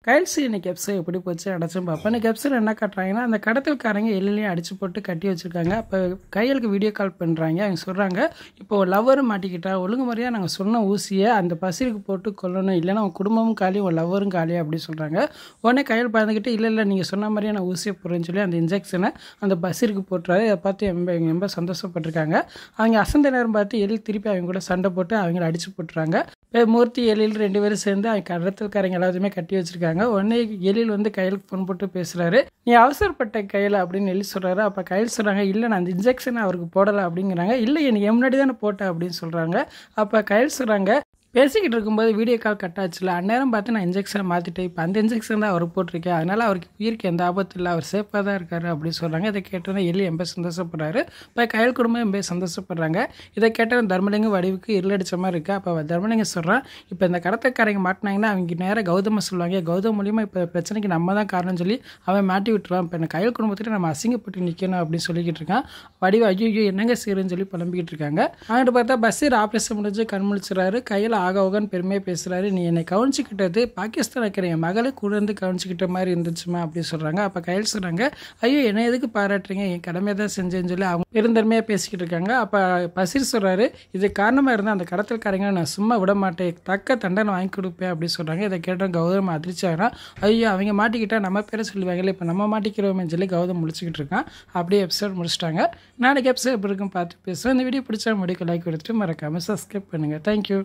Giles இன்னைக்கு episode எப்படி போச்சு அடைச்சும் பார்ப்பேன். இன்னைக்கு எபிசோட் என்ன காட்டுறாங்கன்னா, அந்த கடத்தல்காரங்க எல்லையும் அடிச்சு போட்டு கட்டி வச்சிருக்காங்க. அப்போ கையலுக்கு வீடியோ கால் பண்ணுறாங்க. அவங்க சொல்கிறாங்க, இப்போ லவ்வரும் மாட்டிக்கிட்டா ஒழுங்கு முறையாக நாங்கள் சொன்ன ஊசியை அந்த பசிருக்கு போட்டு கொல்லணும், இல்லைன்னா உன் குடும்பமும் காலி உன் லவ்வரும் காலி அப்படி சொல்கிறாங்க. உடனே கையில் பார்த்துக்கிட்டு இல்லை நீங்கள் சொன்ன மாதிரியே நான் ஊசியை போடுறேன்னு சொல்லி அந்த இன்ஜெக்ஷனை அந்த பசிருக்கு போட்டுறாரு. அதை பார்த்து ரொம்ப சந்தோஷப்பட்டிருக்காங்க. அவங்க அசந்த நேரம் பார்த்து எலி திருப்பி அவங்க கூட சண்டை போட்டு அவங்கள அடிச்சு போட்டுறாங்க. மூர்த்தி எழில் 2 பேரும் சேர்ந்து அவங்க கடத்தல்காரங்க எல்லாத்தையுமே கட்டி வச்சிருக்காங்க. உடனே எழில் வந்து கையிலுக்கு ஃபோன் போட்டு பேசுறாரு, நீ அவசரப்பட்ட கையில் அப்படின்னு எழி சொல்றாரு. அப்போ கையில் சொல்றாங்க, இல்லை நான் அந்த இன்ஜெக்ஷன் அவருக்கு போடலை அப்படிங்கிறாங்க. இல்லை எனக்கு முன்னாடி தானே போட்டேன் அப்படின்னு சொல்றாங்க. அப்போ கையில் சொல்றாங்க, பேசிக்கிட்டு இருக்கும்போது வீடியோ கால் கட் ஆச்சுல, அந்நேரம் பார்த்து நான் இன்ஜெக்ஷனை மாற்றிட்டேன், இப்போ அந்த இன்ஜெக்ஷன் தான் அவர் போட்டிருக்கேன், அதனால் அவருக்கு உயிருக்கு எந்த ஆபத்து இல்லை, அவர் சேஃபாக தான் இருக்காரு அப்படின்னு சொல்கிறாங்க. இதை கேட்டோன்னே எள்ளி ரொம்ப சந்தோஷப்படுறாரு. இப்போ கையில் குடும்பம் ரொம்ப சந்தோஷப்படுறாங்க. இதை கேட்டால் தர்மலிங்கம் வடிவுக்கு இருளடிச்ச மாதிரி இருக்குது. அப்போ தர்மலிங்கம் சொல்கிறான், இப்போ இந்த கடத்தக்காரங்க மாட்டினாங்கன்னா அவங்க நேராக கௌதம சொல்லுவாங்க, கௌதம் மூலியமாக இப்போ பிரச்சனைக்கு நம்ம தான் காரணம்னு சொல்லி அவன் மாட்டி விட்டுருவான். இப்போ இந்த கையில் குடும்பத்தில் நம்ம அசிங்கப்பட்டு நிற்கணும் அப்படின்னு சொல்லிக்கிட்டு இருக்கான். வடிவு ஐயோ என்னங்க செய்யறேன்னு சொல்லி புலம்பிக்கிட்டு இருக்காங்க. அவன்கிட்ட பார்த்தா பஸ்ஸில் ஆப்ரேஷன் முடிஞ்சு கண் முழிச்சுறாரு. கையில் ஆகவுகன்னு பெருமையாக பேசுகிறாரு, நீ என்னை கவனிச்சிக்கிட்டது பாகிஸ்தான் இருக்கிற என் மகளை கூட இருந்து கவனிச்சிக்கிட்ட மாதிரி இருந்துச்சுமா அப்படின்னு சொல்கிறாங்க. அப்போ கையில் சொல்கிறாங்க, ஐயோ என்னை எதுக்கு பாராட்டுறீங்க, என் கடமையை தான் செஞ்சேன்னு சொல்லி அவங்க பெருந்தன்மையாக பேசிக்கிட்டு இருக்காங்க. அப்போ பசீர் சொல்கிறாரு, இது காரணமாக இருந்தால் அந்த கடத்தல்காரங்க நான் சும்மா விட மாட்டேன், தக்க தண்டனை வாங்கி கொடுப்பேன் அப்படின்னு சொல்கிறாங்க. இதை கேட்டால் கௌதம் அதிர்ச்சி ஆகிறான். ஐயோ அவங்க மாட்டிக்கிட்டால் நம்ம பேரை சொல்லுவாங்களே, இப்போ நம்ம மாட்டிக்கிறோம்னு சொல்லி கௌதம் முடிச்சுக்கிட்டு இருக்கான். அப்படியே எபிசோட் முடிச்சிட்டாங்க. நாளைக்கு எபிசோட் எப்படி இருக்கும் பார்த்து பேசுகிறேன். இந்த வீடியோ பிடிச்சா முடிக்க லைக் கொடுத்துட்டு மறக்காமல் சப்ஸ்கிரைப் பண்ணுங்கள். தேங்க்யூ.